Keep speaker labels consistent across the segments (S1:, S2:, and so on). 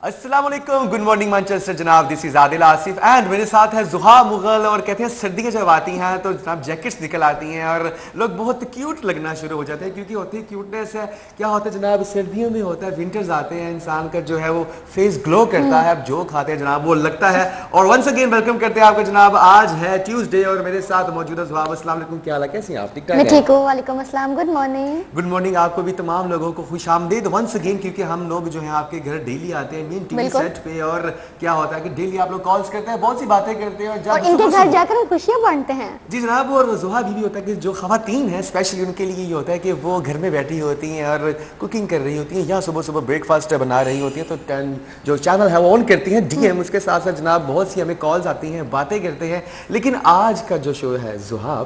S1: अस्सलाम वालेकुम, good morning Manchester जनाब। This is Adil Asif and मेरे साथ है जुहा मुगल। और कहते हैं सर्दियाँ जब आती हैं तो जनाब जैकेट्स निकल आती हैं और लोग बहुत क्यूट लगना शुरू हो जाते हैं, क्योंकि होती है क्यूटनेस है। क्या होता है जनाब, सर्दियों में होता है, विंटर्स आते हैं, इंसान का जो है वो फेस ग्लो करता है, आप जो खाते हैं जनाब वो लगता है। और वंस अगेन वेलकम करते हैं आपको जनाब। आज है ट्यूसडे और मेरे साथ मौजूद है जुहा। अस्सलाम वालेकुम, क्या हाल है, कैसी हैं आप? ठीक ठाक
S2: मैं
S1: हैं?
S2: ठीक हूँ, वालेकुम अस्सलाम, गुड मॉर्निंग।
S1: गुड मॉर्निंग आपको भी, तमाम लोगों को खुश आमदीद वंस अगेन, क्योंकि हम लोग जो हैं आपके घर डेली आते हैं मेन टीवी
S2: बिल्कुल।
S1: सेट पे। और क्या होता है कि डेली आप लोग कॉल्स करते हैं, बहुत सी बातें करते हैं और
S2: और
S1: जब
S2: इनके
S1: सुबह
S2: घर
S1: सुबह
S2: जाकर हम खुशियाँ बांटते हैं।
S1: जी जनाब। और जुहा भी होता है कि जो खवातीन हैं स्पेशली उनके लिए ये होता है कि वो घर में बैठी होती हैं और कुकिंग कर रही होती हैं या सुबह सुबह ब्रेकफास्ट बना रही होती हैं, तो जो चैनल है वो ऑन करती हैं डीएम। उसके साथ साथ जनाब बहुत सी हमें कॉल्स आती हैं, बातें करते हैं। लेकिन आज का जो शो है जुहा,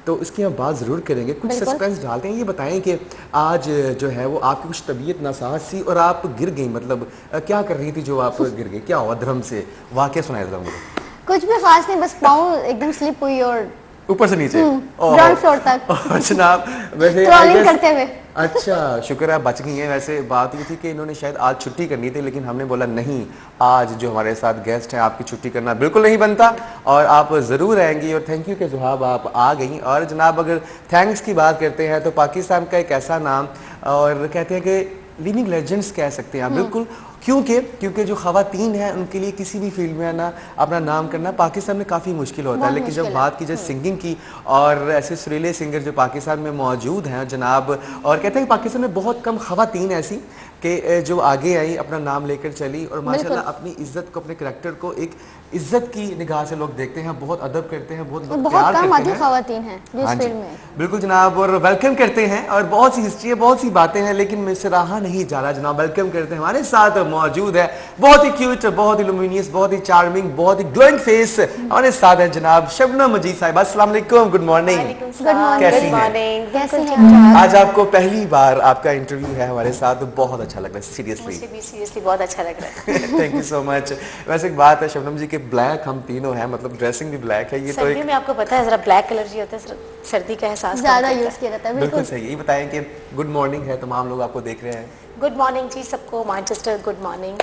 S1: तो इसकी हम बात ज़रूर करेंगे, कुछ
S2: बिल्कुल।
S1: सस्पेंस डालते हैं। ये बताएं कि आज जो है वो आपकी कुछ तबीयत नासाज सी और आप गिर गई, मतलब क्या कर रही थी जो आप गिर गई, क्या हुआ धर्म से? वाकया सुनाया था मुझे।
S2: कुछ भी खास नहीं, बस पाँव एकदम स्लिप हुई और
S1: ऊपर से नीचे?
S2: ग्राउंड फ्लोर तक
S1: जनाब वैसे
S2: क्रॉलिंग करते हुए।
S1: अच्छा शुक्र है आप बच गई हैं। वैसे बात ये थी कि इन्होंने शायद आज छुट्टी करनी थी, लेकिन हमने बोला नहीं, आज जो हमारे साथ गेस्ट हैं आपकी छुट्टी करना बिल्कुल नहीं बनता और आप ज़रूर आएंगी। और थैंक यू कि जुहाब आप आ गई। और जनाब अगर थैंक्स की बात करते हैं तो पाकिस्तान का एक ऐसा नाम, और कहते हैं कि लिविंग लेजेंड्स कह सकते हैं आप, बिल्कुल। क्योंकि जो खवातीन हैं उनके लिए किसी भी फील्ड में आना, अपना नाम करना पाकिस्तान में काफ़ी मुश्किल होता है।
S2: बहुत
S1: लेकिन जब
S2: मुश्किल है।
S1: बात की जाए सिंगिंग की, और ऐसे सुरीले सिंगर जो पाकिस्तान में मौजूद हैं जनाब, और कहते हैं कि पाकिस्तान में बहुत कम खवातीन ऐसी कि जो आगे आई, अपना नाम लेकर चली और माशाल्लाह अपनी इज्जत को, अपने करैक्टर को एक इज्जत की निगाह से लोग देखते हैं, बहुत अदब करते हैं, बहुत लोग
S2: बहुत
S1: प्यार
S2: कम
S1: करते
S2: आधी
S1: हैं।
S2: खवातीन हैं जो
S1: हाँ
S2: इस
S1: जी
S2: फील्ड में।
S1: बिल्कुल जनाब, और वेलकम करते हैं। और बहुत सी हिस्ट्री है, बहुत सी बातें हैं, लेकिन मुझसे रहा नहीं जा रहा जनाब। वेलकम करते हैं, हमारे साथ मौजूद है बहुत ही क्यूट, बहुत ही लुमिनियस, बहुत ही चार्मिंग, बहुत ही ग्लोइंग फेस, हमारे साथ है जनाब शबनम मजीद साहिबा। अस्सलाम वालेकुम, गुड मॉर्निंग।
S2: Good morning.
S1: कैसी हैं?
S2: कैसे
S3: बिल्कुल
S2: हैं आप?
S1: आज आपको पहली बार आपका इंटरव्यू है हमारे साथ, तो बहुत अच्छा लग रहा है सीरियसली।
S3: मुझे भी सीरियसली बहुत अच्छा लग रहा है।
S1: Thank you so much. वैसे एक बात है शबनम जी के, ब्लैक हम तीनों हैं, मतलब ड्रेसिंग भी ब्लैक है, ये तो
S3: सर्दियों
S1: एक
S3: में आपको पता है जरा ब्लैक कलर जो होता है सर्दी का एहसास
S2: ज्यादा
S3: कम करता
S2: यूज किया जाता है,
S1: बिल्कुल
S2: बिल्कुल।
S1: सही है। ये बताएं कि गुड मॉर्निंग है, तमाम लोग आपको देख रहे हैं।
S3: है। गुड मॉर्निंग जी सबको, मैनचेस्टर गुड मॉर्निंग।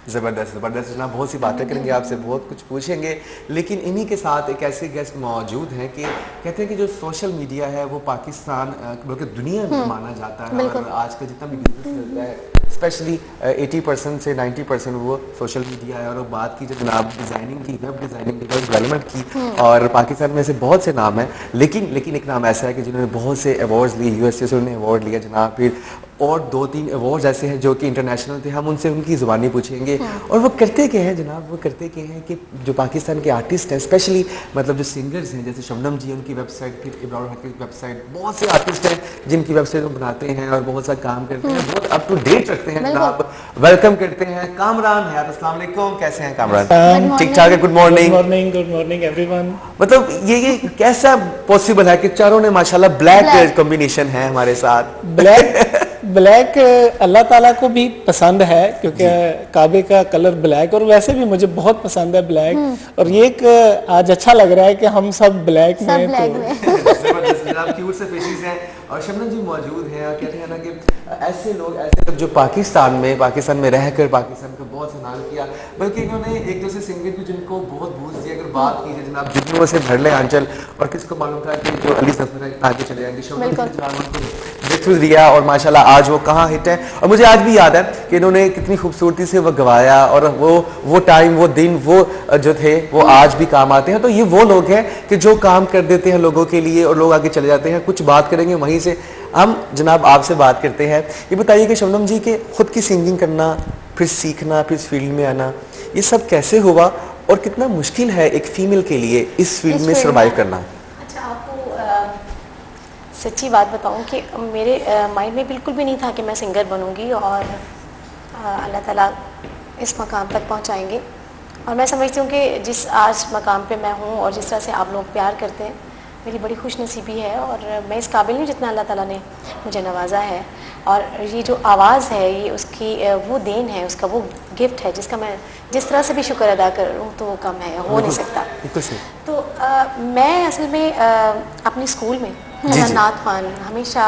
S1: ज़बरदस्त ज़बरदस्त जनाब, बहुत सी बातें करेंगे आपसे, बहुत कुछ पूछेंगे। लेकिन इन्हीं के साथ एक ऐसे गेस्ट मौजूद हैं कि कहते हैं कि जो सोशल मीडिया है वो पाकिस्तान बल्कि दुनिया में माना जाता है।
S2: बिल्कुल।
S1: और आज का जितना भी बिजनेस चलता है स्पेशली 80% से 90% वो सोशल मीडिया है। और बात की जब जनाब डिज़ाइनिंग की, वेब डिज़ाइनिंग की, वेब डेवलपमेंट की, और पाकिस्तान में ऐसे बहुत से नाम हैं, लेकिन एक नाम ऐसा है कि जिन्होंने बहुत से अवार्ड्स लिए, यूएसए से उन्होंने अवार्ड लिया जनाब। फिर और 2-3 अवार्ड्स ऐसे हैं जो कि इंटरनेशनल थे, हम उनसे उनकी ज़ुबानी पूछेंगे। और वो करते क्या है जनाब, वो करते क्या है कि जो पाकिस्तान के आर्टिस्ट हैं स्पेशली, मतलब जो सिंगर्स हैं, जैसे शबनम जी उनकी वेबसाइट, फिर इब्राहिम हक की वेबसाइट, बहुत से आर्टिस्ट हैं जिनकी वेबसाइट वो बनाते हैं और बहुत सा काम करते हैं, बहुत अप टू डेट रखते हैं जनाब। वेलकम करते हैं कामरान हयात। अस्सलाम वालेकुम, कैसे हैं कामरान? ठीक ठाक है, good morning.
S4: Good morning everyone.
S1: मतलब ये कैसा पॉसिबल है कि चारों ने माशाल्लाह ब्लैक कॉम्बिनेशन है हमारे साथ?
S4: ब्लैक अल्लाह ताला को भी पसंद है, क्योंकि काबे का कलर ब्लैक, और वैसे भी मुझे बहुत पसंद है ब्लैक। और ये एक आज अच्छा लग रहा है कि हम सब ब्लैक
S2: सब
S4: में
S2: ब्लैक
S4: तो
S2: में।
S1: जबरदस्त जनाब, क्यूट से फेसेस हैं। और शबनम जी मौजूद हैं, और कहते हैं ना कि ऐसे लोग जो पाकिस्तान में रहकर पाकिस्तान का बहुत से नाम किया, बल्कि इन्होंने एक दूसरे सिंगर भी जिनको बहुत बूस्ट दिया। अगर बात की जाए जनाब जुगनू से भरले आंचल, और किसको मालूम था कि जो अली सफर है आगे चले जाएंगे, शबनम जी ने जनाब उनको ब्रेकथ्रू दिया और माशाल्लाह आज वो कहाँ हिट है। और मुझे आज भी याद है कि इन्होंने कितनी खूबसूरती से वो गवाया, और वो टाइम, वो दिन, वो जो थे वो आज भी काम आते हैं। तो ये वो लोग हैं कि जो काम कर देते हैं लोगों के लिए और लोग आगे चले जाते हैं। कुछ बात करेंगे वहीं से हम जनाब आपसे बात करते हैं। ये बताइए कि शबनम जी के खुद की सिंगिंग करना, फिर सीखना, फिर इस फील्ड में आना, ये सब कैसे हुआ और कितना मुश्किल है एक फीमेल के लिए इस फील्ड में सर्वाइव करना?
S3: अच्छा आपको सच्ची बात बताऊं कि मेरे माइंड में बिल्कुल भी नहीं था कि मैं सिंगर बनूंगी और अल्लाह ताला इस मकाम तक पहुंचाएंगे। और मैं समझती हूँ कि जिस आज मकाम पे मैं हूँ और जिस तरह से आप लोग प्यार करते हैं, मेरी बड़ी खुशनसीबी है। और मैं इस काबिल नहीं जितना अल्लाह ताला ने मुझे नवाजा है। और ये जो आवाज़ है, ये उसकी वो देन है, उसका वो गिफ्ट है जिसका मैं जिस तरह से भी शुक्र अदा करूँ तो वो कम है, हो नहीं सकता। तो मैं असल में अपने स्कूल में नात ख़्वान हमेशा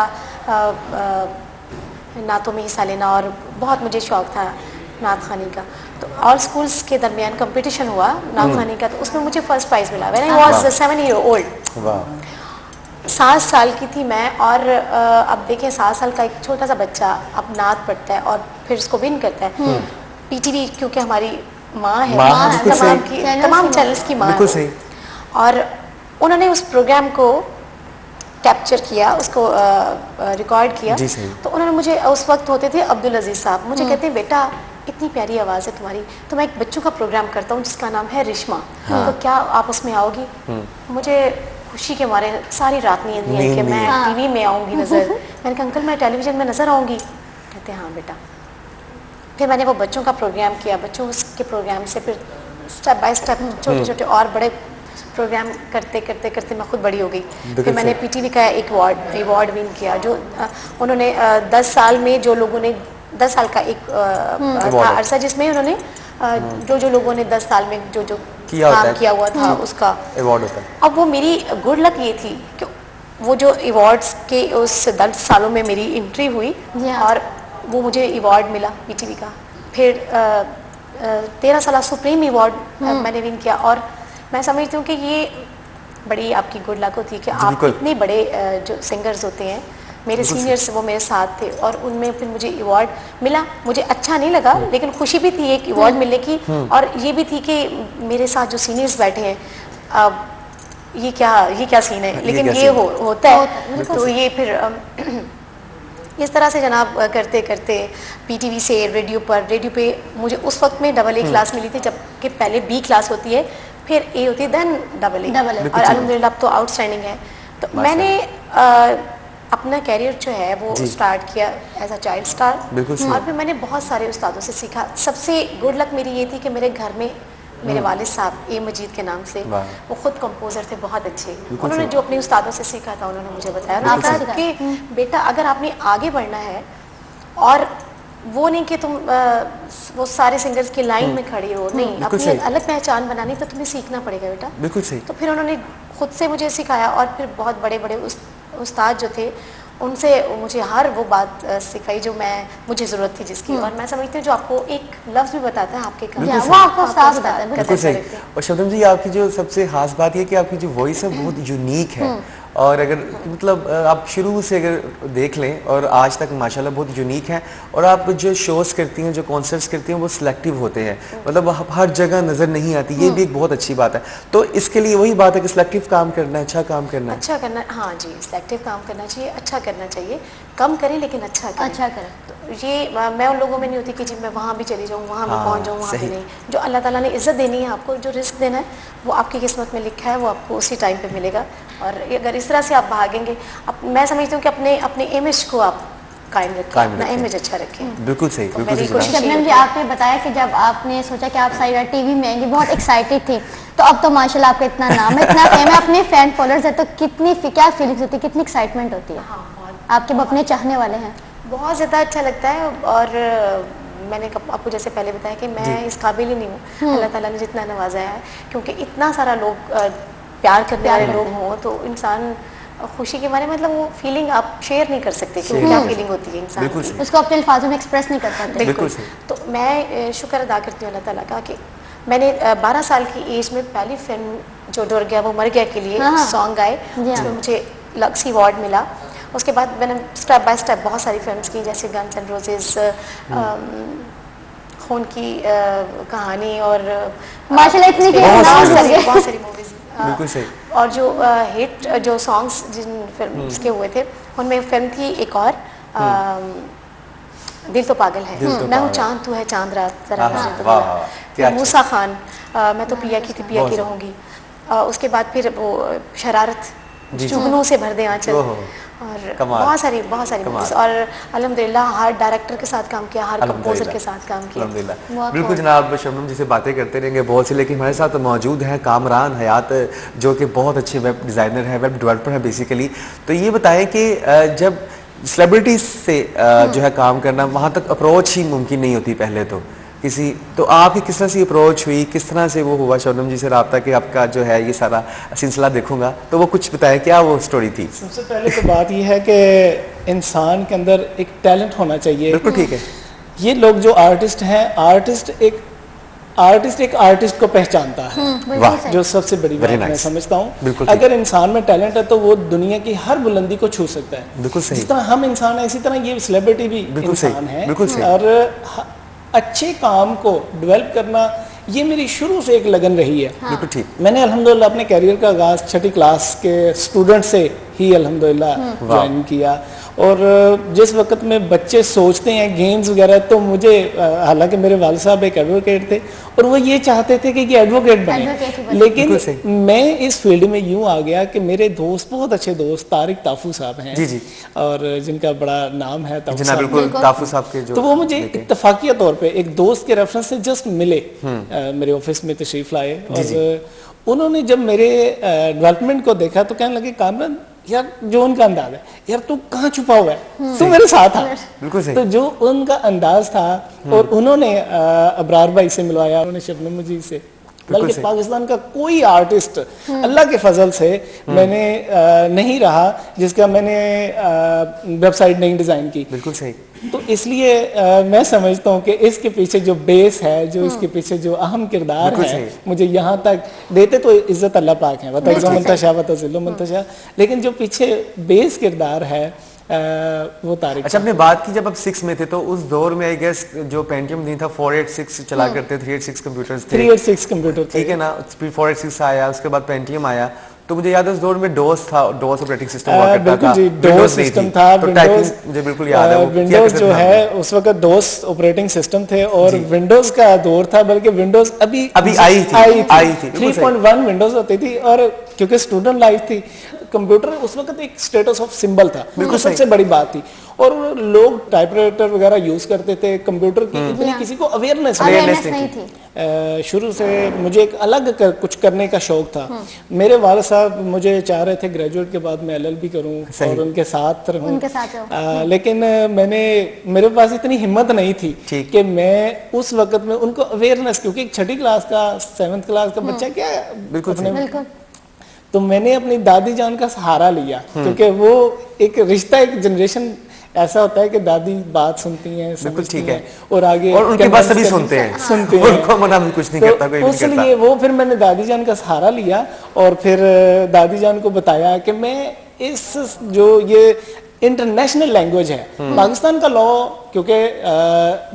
S3: नातों में हिस्सा लेना, और बहुत मुझे शौक़ था नात खानी का। तो और स्कूल्स के दरमियान कंपटीशन हुआ नात खानी का, तो उसमें मुझे फर्स्ट प्राइज़ मिला when I was 7 year old.
S1: वाह
S3: 7 साल की थी मैं, और अब देखें 7 साल का एक छोटा सा बच्चा अब नात पढ़ता है और फिर उसको विन करता है। पीटीवी क्योंकि हमारी माँ है,
S1: माँ
S3: माँ
S1: है,
S3: है,
S1: बिल्कुल
S3: तमाम
S1: सही।
S3: की तमाम चैनल्स की माँ
S1: बिल्कुल
S3: है।
S1: सही।
S3: और उन्होंने उस प्रोग्राम को कैप्चर किया, उसको रिकॉर्ड किया।
S1: जी सही।
S3: तो उन्होंने मुझे, उस वक्त होते थे अब्दुल अजीज साहब, मुझे कहते हैं बेटा इतनी प्यारी आवाज़ है तुम्हारी, तो मैं एक बच्चों का प्रोग्राम करता हूँ जिसका नाम है रिश्मा, तो क्या आप उसमें आओगी? मुझे खुशी के मारे सारी रात नींद नहीं आई कि
S1: नींद
S3: मैं
S1: नहीं
S3: टीवी में आऊँगी नज़र। मैंने कहा अंकल मैं टेलीविज़न में नज़र आऊँगी? कहते हैं हाँ बेटा। फिर मैंने वो बच्चों का प्रोग्राम किया, बच्चों के प्रोग्राम से फिर स्टेप बाय स्टेप छोटे छोटे और बड़े प्रोग्राम करते करते करते मैं खुद बड़ी हो गई। फिर मैंने पीटीवी का एक अवार्ड विन किया, जो उन्होंने 10 साल में जो लोगों ने 10 साल का एक था अरसा, जिसमें उन्होंने जो लोगों ने 10 साल में जो काम किया हुआ था उसका
S1: अवार्ड होता है।
S3: अब वो मेरी गुड लक ये थी कि वो जो अवार्ड्स के उस 10 सालों में मेरी एंट्री हुई और वो मुझे अवार्ड मिला पीटीवी का। फिर 13 साल सुप्रीम अवार्ड मैंने विन किया, और मैं समझती हूँ कि ये बड़ी आपकी गुड लक होती है कि आप इतने बड़े जो सिंगर्स होते हैं, मेरे सीनियर्स वो मेरे साथ थे और उनमें फिर मुझे अवार्ड मिला। मुझे अच्छा नहीं लगा लेकिन खुशी भी थी एक अवार्ड मिलने की, और ये भी थी कि मेरे साथ जो सीनियर्स बैठे हैं, अब ये क्या सीन है, लेकिन ये होता है। तो ये फिर इस तरह से जनाब करते करते पीटीवी से रेडियो पे मुझे उस वक्त में AA क्लास मिली थी, जबकि पहले B क्लास होती है, फिर A होती है, देन AA, और अल्हम्दुलिल्लाह अब तो आउटस्टैंडिंग है। तो मैंने अपना कैरियर जो है वो स्टार्ट किया एज अ चाइल्ड स्टार, और फिर मैंने बहुत सारे उस्तादों से सीखा। सबसे गुड लक मेरी ये थी कि मेरे घर में मेरे वालिद साहब ए मजीद के नाम से, वो खुद कंपोजर थे बहुत अच्छे। उन्होंने जो अपने उस्तादों से सीखा था उन्होंने मुझे बताया ना कि बेटा अगर आपने आगे बढ़ना है, और वो नहीं कि तुम वो सारे सिंगर्स की लाइन में खड़े हो, नहीं, अपनी अलग पहचान बनानी तो तुम्हें सीखना पड़ेगा बेटा।
S1: बिल्कुल सही।
S3: तो फिर उन्होंने खुद से मुझे सिखाया, और फिर बहुत बड़े बड़े उस्ताद जो थे उनसे मुझे हर वो बात सिखाई जो मुझे ज़रूरत थी जिसकी। और मैं समझती हूँ जो आपको एक लफ्ज़ भी बताता है आपके काम,
S2: वो आपको साफ बताता है।
S1: बिल्कुल सही। और शबनम जी आपकी जो सबसे खास बात ये कि आपकी जो वॉइस है बहुत यूनिक है, और अगर मतलब आप शुरू से अगर देख लें और आज तक माशाल्लाह बहुत यूनिक है, और आप जो शोज़ करती हैं, जो कॉन्सर्ट्स करती हैं, वो सिलेक्टिव होते हैं, मतलब हर जगह नज़र नहीं आती, ये भी एक बहुत अच्छी बात है। तो इसके लिए वही बात है कि सिलेक्टिव काम करना है, अच्छा काम करना है,
S3: अच्छा करना, हाँ जी, सिलेक्टिव काम करना चाहिए, अच्छा करना चाहिए, कम करें लेकिन अच्छा करें। तो ये मैं उन लोगों में नहीं होती कि जी मैं वहाँ भी चली जाऊँ, वहाँ भी पहुँच जाऊँ, वहाँ भी नहीं। जो अल्लाह ताला ने इज़्ज़त देनी है आपको, जो रिस्क देना है वो आपकी किस्मत में लिखा है, वो आपको उसी टाइम पे मिलेगा। और अगर इस तरह से आप भागेंगे, मैं समझती हूँ कि अपने इमेज को आप कायम रखें, अपना इमेज अच्छा रखें।
S1: बिल्कुल सही, बिल्कुल सही।
S2: शबनम जी आपने बताया कि जब आपने सोचा कि आप सारी रात टीवी में आएंगी, बहुत एक्साइटेड थी, तो अब तो माशाल्लाह आपका इतना नाम है, इतना फेम है, अपने फैन फॉलोअर्स है, तो क्या फीलिंग्स होती है, कितनी एक्साइटमेंट होती है?
S3: हाँ, बहुत,
S2: आपके अपने चाहने वाले हैं,
S3: बहुत ज़्यादा अच्छा लगता है। और मैंने आपको जैसे पहले बताया कि मैं इस काबिल ही नहीं हूँ, अल्लाह ताला ने जितना नवाजा है, क्योंकि इतना सारा लोग प्यार करने वाले लोग हों तो इंसान खुशी के मारे, मतलब वो फीलिंग आप शेयर नहीं कर सकते कि क्या फीलिंग होती है इंसान की,
S2: उसको अपने अल्फाजों में एक्सप्रेस नहीं कर पाते।
S3: बिल्कुल। तो मैं शुक्र अदा करती हूँ अल्लाह ताला का कि मैंने 12 साल की एज में पहली फिल्म जो डर गया वो मर गया के लिए सॉन्ग गाए, उसमें मुझे लक्सी अवार्ड मिला। उसके बाद मैंने स्टेप बाय स्टेप बहुत सारी फिल्म्स की, जैसे गन्स एंड रोजेस, खून की कहानी, और
S2: माशाल्लाह इतनी
S3: बहुत सारी मूवीज।
S1: बिल्कुल सही।
S3: और जो हिट जो सॉन्ग्स जिन फिल्म्स के हुए थे उनमें फिल्म थी एक और दिल तो पागल है, मैं हूँ चांद तू है चांद रात जरा, मूसा खान, मैं तो पिया की थी पिया की रहूँगी। उसके बाद फिर वो शरारत, जुगनों से भर दे आंचल, और बहुत सारी मूवीज। और अल्हम्दुलिल्लाह हर डायरेक्टर के साथ काम किया, हर कंपोजर के साथ काम किया।
S1: बिल्कुल जनाब, शबनम जी से बातें करते रहेंगे बहुत सी, लेकिन हमारे साथ मौजूद हैं कामरान हयात, जो कि बहुत अच्छे वेब डिज़ाइनर है, वेब डेवलपर है बेसिकली। तो ये बताएं कि जब सेलिब्रिटीज से जो है काम करना, वहाँ तक अप्रोच ही मुमकिन नहीं होती पहले तो आपकी किस तरह से अप्रोच हुई, किस तरह से वो हुआ शबनम जी से रब्ता कि आपका जो है ये सारा सिलसिला देखूंगा, तो वो कुछ बताएं, क्या वो स्टोरी थी?
S4: सबसे पहले तो बात ये है कि इंसान के अंदर एक टैलेंट होना चाहिए।
S1: बिल्कुल ठीक है।
S4: ये लोग जो आर्टिस्ट हैं, आर्टिस्ट एक आर्टिस्ट को पहचानता है,
S2: बिल्कुल
S1: वाह,
S2: सही।
S4: जो सबसे बड़ी
S1: Very
S4: बात मैं
S1: nice.
S4: समझता
S1: बिल्कुल
S4: हूँ।
S1: ठीक।
S4: अगर इंसान में टैलेंट है तो वो दुनिया की हर बुलंदी को छू सकता है।
S1: बिल्कुल सही।
S4: जिस तरह हम इंसान हैं, इसी तरह ये सेलिब्रिटी भी
S1: बिल्कुल सही,
S4: इंसान है।
S1: बिल्कुल सही।
S4: और अच्छे काम को डेवलप करना ये मेरी शुरू से एक लगन रही है।
S1: बिल्कुल ठीक।
S4: मैंने अल्हम्दुलिल्लाह अपने करियर का आगाज़ छठी क्लास के स्टूडेंट से ही अल्हम्दुलिल्लाह ज्वाइन किया। और जिस वक्त में बच्चे सोचते हैं गेम्स वगैरह, तो मुझे हालांकि मेरे वालिद साहब एक एडवोकेट थे और वो ये चाहते थे कि एडवोकेट
S2: Advocate ही
S4: बने,
S2: बने।
S4: लेकिन
S1: बिल्कुल सही।
S4: मैं इस फील्ड में यूं आ गया कि मेरे दोस्त, बहुत अच्छे दोस्त तारिक ताफू साहब हैं,
S1: जी, जी।
S4: और जिनका बड़ा नाम है ताफू
S1: जना
S4: साहब।
S1: बिल्कुल
S2: बिल्कुल।
S1: ताफू साहब के जो
S4: तो वो मुझे
S1: बेटे।
S4: इत्तफाकिया तौर पे एक दोस्त के रेफरेंस से जस्ट मिले, मेरे ऑफिस में तशरीफ लाए, और उन्होंने जब मेरे डेवलपमेंट को देखा तो कहने लगे, कामरान यार जो उनका अंदाज है, यार तू कहाँ छुपा हुआ है, तू मेरे साथ आ।
S1: बिल्कुल सही।
S4: तो जो उनका अंदाज था, और उन्होंने अबरार भाई से मिलवाया, उन्होंने शबनम मुजीब से, बल्कि
S1: सही।
S4: पाकिस्तान का कोई आर्टिस्ट अल्लाह के फजल से मैंने नहीं रहा जिसका मैंने वेबसाइट नहीं डिजाइन की।
S1: बिल्कुल सही।
S4: तो इसलिए मैं समझता हूँ कि इसके पीछे जो बेस है, जो इसके पीछे जो अहम किरदार
S1: बिल्कुल
S4: है,
S1: सही।
S4: मुझे यहाँ तक देते तो इज्जत अल्लाह पाक है,
S2: बिल्कुल सही।
S4: मंतशा वतज़िल्लु मंतशा, लेकिन जो पीछे बेस किरदार है वो तारिक।
S1: अच्छा, आपने बात की जब आप 6 में थे तो उस दौर में आई गेस जो पेंटियम नहीं था 486 चला करते, 386 कंप्यूटर्स थे,
S4: 386 कंप्यूटर थे।
S1: ठीक है ना, फिर 486 आया, उसके बाद पेंटियम आया। तो मुझे याद है उस दौर में डोस था, डोस ऑपरेटिंग सिस्टम हुआ करता
S4: बिल्कुल
S1: था,
S4: जी,
S1: Windows
S4: डोस
S1: नहीं
S4: सिस्टम
S1: थी।
S4: था,
S1: तो टाइपिंग मुझे बिल्कुल याद है, वो किया
S4: विंडोज
S1: करते
S4: जो
S1: थे
S4: है
S1: हम।
S4: उस वक्त डोस ऑपरेटिंग सिस्टम थे, और विंडोज का दौर था, बल्कि विंडोज अभी
S1: आई थी, बिल्कुल सही।
S4: 3.1 विंडोज होती थी, और क्योंकि स्टूडेंट लाइफ थी, कंप्यूटर उस वक्त एक स्टेटस ऑफ सिंबल था,
S1: बिल्कुल
S4: वो सबसे बड़ी बात थी। और लोग टाइपराइटर वगैरह यूज करते थे, कंप्यूटर की इतनी किसी को अवेयरनेस
S2: अवेयरनेस नहीं थी।
S4: शुरू से मुझे एक अलग कुछ करने का शौक था। मेरे वालिद साहब मुझे चाह रहे थे ग्रेजुएट के बाद मैं LLB करूं
S1: सही।
S4: और उनके साथ रहूं,
S2: उनके साथ रहो।
S4: लेकिन मेरे पास इतनी हिम्मत नहीं थी
S1: ठीक।
S4: कि मैं उस वक्त में उनको अवेयरनेस, क्योंकि छठी क्लास का 7th क्लास का बच्चा क्या
S1: बिल्कुल
S4: अपने,
S2: बिल्कुल
S4: तो मैंने अपनी दादी जान का सहारा लिया, क्योंकि वो एक रिश्ता, एक जनरेशन ऐसा होता है कि दादी बात सुनती हैं, समझती
S1: ठीक है।
S4: हैं, और आगे
S1: और उनकी बात सभी
S4: convince
S1: सुनते हैं,
S4: सुनते हैं।
S1: उनको मना भी कुछ नहीं करता, कोई भी नहीं करता।
S4: इसलिए वो फिर मैंने दादी जान का सहारा लिया, और फिर दादी जान को बताया कि मैं इस जो ये इंटरनेशनल लैंग्वेज है, पाकिस्तान का लॉ, क्योंकि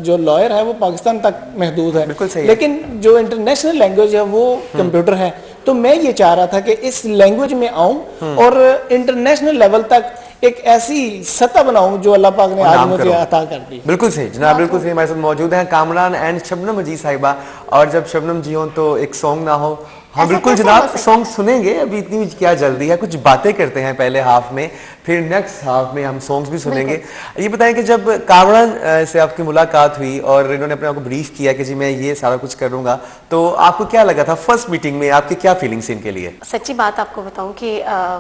S4: जो लॉयर है वो पाकिस्तान तक महदूद है,
S1: बिल्कुल सही है।
S4: लेकिन जो इंटरनेशनल लैंग्वेज है वो कंप्यूटर है। तो मैं ये चाह रहा था कि इस लैंग्वेज में आऊं और इंटरनेशनल लेवल तक एक ऐसी सतह बनाऊं जो अल्लाह पाक ने
S1: और
S4: आज
S1: नाम
S4: मुझे
S1: करो।
S4: अता कर दी।
S1: बिल्कुल सही जनाब, बिल्कुल सही। हमारे साथ मौजूद हैं कामरान एंड शबनम मजीद साहिबा, और जब शबनम जी हो तो एक सॉन्ग ना हो। हाँ
S2: ऐसा
S1: बिल्कुल
S2: कैसे
S1: जनाब,
S2: हो सकता है?
S1: सॉन्ग सुनेंगे, अभी इतनी क्या जल्दी है, कुछ बातें करते हैं पहले हाफ में, फिर नेक्स्ट हाफ में हम सॉन्ग्स भी सुनेंगे। ये बताएं कि जब कामरान से आपकी मुलाकात हुई और इन्होंने अपने आप को ब्रीफ किया कि जी मैं ये सारा कुछ करूंगा, तो आपको क्या लगा था फर्स्ट मीटिंग में, आपकी क्या फीलिंग्स इनके लिए?
S3: सच्ची बात आपको बताऊं कि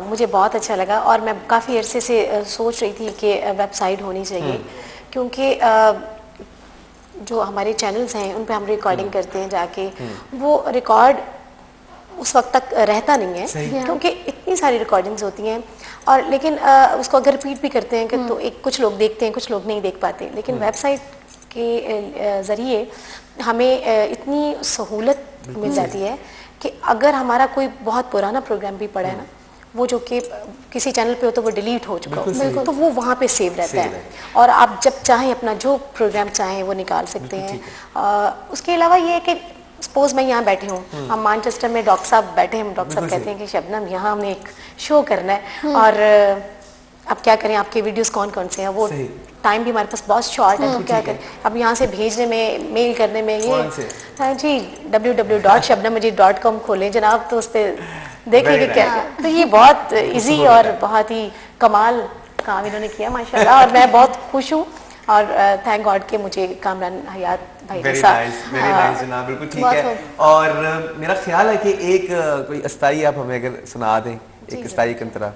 S3: मुझे बहुत अच्छा लगा, और मैं काफ़ी अरसे से सोच रही थी कि वेबसाइट होनी चाहिए, क्योंकि जो हमारे चैनल्स हैं उन पे हम रिकॉर्डिंग करते हैं जाके, वो रिकॉर्ड उस वक्त तक रहता नहीं है, क्योंकि इतनी सारी रिकॉर्डिंग्स होती हैं, और लेकिन उसको अगर रिपीट भी करते हैं कि तो एक कुछ लोग देखते हैं, कुछ लोग नहीं देख पाते। लेकिन वेबसाइट के ज़रिए हमें इतनी सहूलत मिल जाती है कि अगर हमारा कोई बहुत पुराना प्रोग्राम भी पड़ा है ना, वो जो कि किसी चैनल पे हो तो वो डिलीट हो चुका हो, तो वो वहाँ पे सेव रहता है, और आप जब चाहें अपना जो प्रोग्राम चाहें वो निकाल सकते हैं। उसके अलावा ये है कि सपोज मैं यहाँ बैठी हूँ, हम मैनचेस्टर में डॉक्टर साहब बैठे हैं, डॉक्टर साहब कहते हैं कि शबनम यहाँ हमने एक शो करना है, और अब क्या करें, आपके वीडियोस कौन कौन से हैं, वो टाइम भी हमारे पास बहुत शॉर्ट है, तो क्या करें, अब यहाँ से भेजने में, मेल करने में, ये हाँ जी www.shabnammajid.com खोलें जनाब, तो उस पर देखेंगे क्या, तो ये बहुत इजी और बहुत ही कमाल काम इन्होंने किया माशाल्लाह, और मैं बहुत खुश हूँ, और थैंक गॉड कि मुझे कामरान हयात भाई
S1: वेरी नाइस जनाब, बिल्कुल ठीक है। और मेरा ख्याल है कि एक कोई अस्थाई आप हमें अगर सुना दें, एक अस्थाई कंतरा,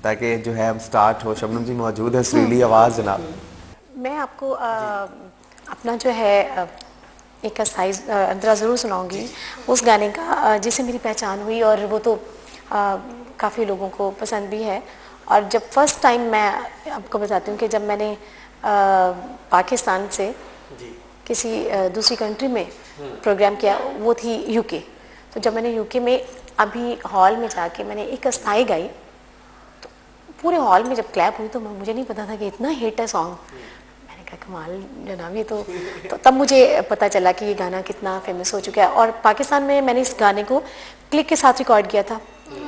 S1: ताकि जो है हम स्टार्ट हो। शबनम जी मौजूद है, सुरीली आवाज़ जनाब।
S3: मैं आपको अपना जो है एक अस्थाई अंतरा ज़रूर सुनाऊंगी, उस गाने का जिससे मेरी पहचान हुई, और वो तो काफ़ी लोगों को पसंद भी है। और जब फर्स्ट टाइम, मैं आपको बताती हूँ कि जब मैंने पाकिस्तान से किसी दूसरी कंट्री में प्रोग्राम किया, वो थी यूके। तो जब मैंने यूके में अभी हॉल में जाके मैंने एक अस्थाई गाई, तो पूरे हॉल में जब क्लैप हुई तो मुझे नहीं पता था कि इतना हिट है सॉन्ग। मैंने कहा कमाल जनाब, ये तो तब मुझे पता चला कि ये गाना कितना फेमस हो चुका है। और पाकिस्तान में मैंने इस गाने को क्लिक के साथ रिकॉर्ड किया था,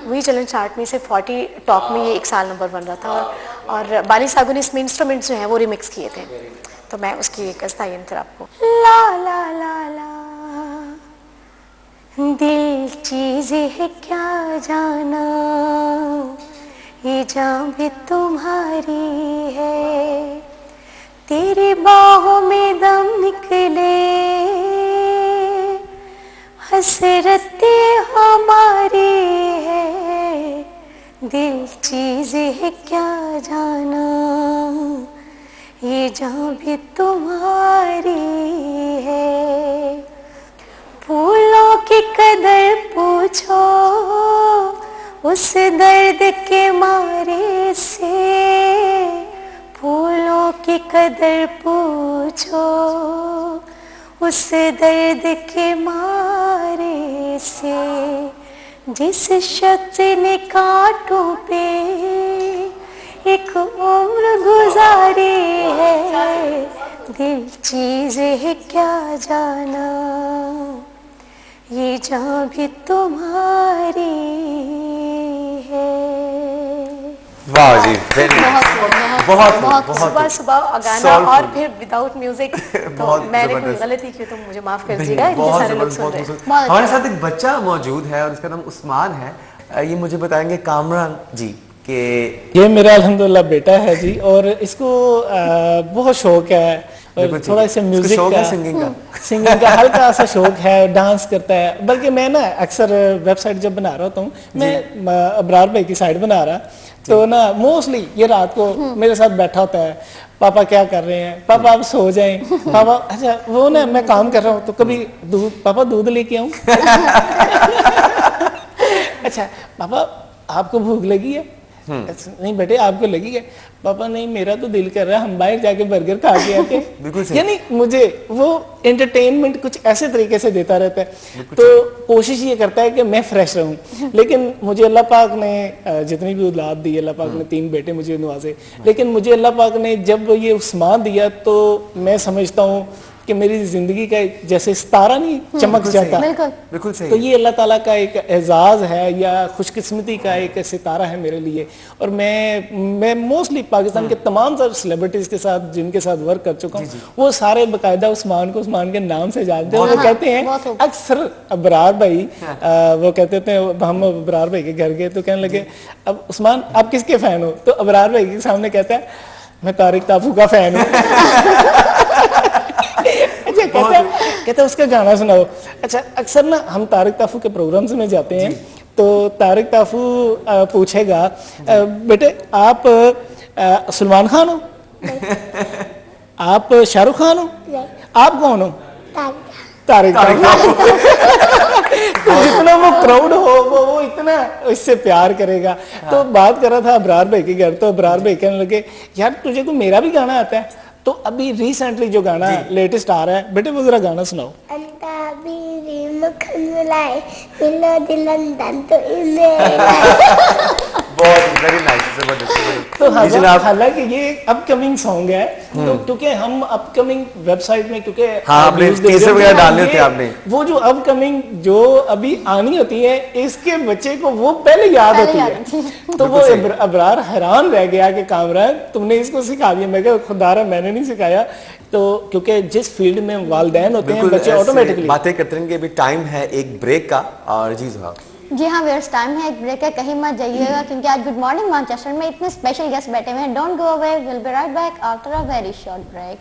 S3: वही चैलेंज चार्ट में से 40 टॉप में ये 1 साल नंबर 1 रहा था। और बाली सागो ने इसमें इंस्ट्रूमेंट्स जो हैं वो रिमिक्स किए थे, तो मैं उसकी एक अस्थाई अंतर आपको। ला ला ला ला दिल चीज है क्या जाना, ये जान भी तुम्हारी है, तेरी बाहों में दम निकले, हसरतें हमारी है, दिल चीज है क्या जाना, ये जान भी तुम्हारी है। फूलों की कदर पूछो उस दर्द के मारे से, फूलों की कदर पूछो उस दर्द के मारे से, जिस शख्स ने कांटों पे एक उम्र गुजारी है, दिल चीज है क्या जाना, ये जान भी तुम्हारी है।
S1: वाह जी, वेरी बहुत
S3: सुबह सुबह गाना और फिर विदाउट म्यूजिक, तो मैंने कोई गलती की तो मुझे माफ कर दीजिएगा, इतने सारे लोग सुन रहे हैं।
S1: हमारे साथ एक बच्चा मौजूद है और उसका नाम उस्मान है। ये मुझे बताएंगे कामरान जी कि
S4: ये मेरा अल्हम्दुलिल्लाह बेटा है जी, और इसको बहुत शौक है, और थोड़ा इसे म्यूजिक का, सिंगिंग का हल्का सा शौक है, डांस करता है। बल्कि मैं ना अक्सर वेबसाइट जब बना रहा हूँ, मैं अबरार भाई की साइट बना रहा, तो ना मोस्टली ये रात को मेरे साथ बैठा होता है, पापा क्या कर रहे हैं, पापा आप सो जाएं, पापा, अच्छा वो ना मैं काम कर रहा हूँ तो कभी दूध, पापा दूध लेके आऊं अच्छा पापा आपको भूख लगी है, नहीं बेटे आपको लगी है, पापा नहीं मेरा तो दिल कर रहा है हम बाहर जाके बर्गर खा के आते यानी मुझे वो एंटरटेनमेंट कुछ ऐसे तरीके से देता रहता है, तो कोशिश ये करता है कि मैं फ्रेश रहूं। लेकिन मुझे अल्लाह पाक ने जितनी भी औलाद दी, अल्लाह पाक ने 3 बेटे मुझे नवाजे, लेकिन मुझे अल्लाह पाक ने जब ये उस्मान दिया तो मैं समझता हूँ कि मेरी जिंदगी का जैसे सितारा नहीं चमक जाता,
S1: बिल्कुल सही।
S4: तो ये अल्लाह ताला का एक एजाज है या खुशकिस्मती का एक सितारा है मेरे लिए। और मैं मोस्टली पाकिस्तान के तमाम सारे सेलिब्रिटीज के साथ जिनके साथ वर्क कर चुका हूँ, वो सारे बाकायदा उस्मान को उस्मान के नाम से जानते हैं। वो कहते हैं अक्सर अबरार भाई, वो कहते थे हम अबरार भाई के घर गए तो कहने लगे अब उस्मान आप किसके फैन हो, तो अबरार भाई के सामने कहता है मैं तारिक ताफू का फैन हूँ कहते उसका गाना सुनाओ। अच्छा अक्सर ना हम तारिक ताफू के प्रोग्राम्स में जाते हैं, तो तारिक ताफू पूछेगा बेटे आप सलमान खान हो, आप शाहरुख खान हो, आप कौन हो, तारिक ताफू तो जितना वो क्राउड हो वो इतना इससे प्यार करेगा। तो बात कर रहा था अबरार भाई के घर, तो अबरार भाई कहने लगे यार तुझे को मेरा भी गाना आता है, तो अभी रिसेंटली जो गाना लेटेस्ट आ रहा है बेटे वो जरा गाना सुनाओ।
S1: बहुत वेरी नाइस,
S4: तो हालांकि ये अपकमिंग सॉन्ग है, तो क्योंकि हम अपकमिंग वेबसाइट में क्योंकि
S1: आपने टीजर वगैरह डालने होते हैं, आपने वो
S4: जो अपकमिंग जो अभी आनी होती है इसके बच्चे को वो पहले याद होती है, तो वो अबरार हैरान रह गया कि कामरान तुमने इसको सिखा दिया। मैं कहा खुदारा मैंने नहीं सिखाया, तो क्योंकि जिस फील्ड में वालिदैन होते हैं बच्चे ऑटोमेटिकली
S1: बातें करते रहेंगे। अभी टाइम है एक ब्रेक का, और
S2: जी हाँ व्यूअर्स टाइम है एक ब्रेक का, कहीं मत जाइएगा क्योंकि आज गुड मॉर्निंग मैनचेस्टर में इतने स्पेशल गेस्ट बैठे हुए हैं। Don't go away, will be right back after a very short break.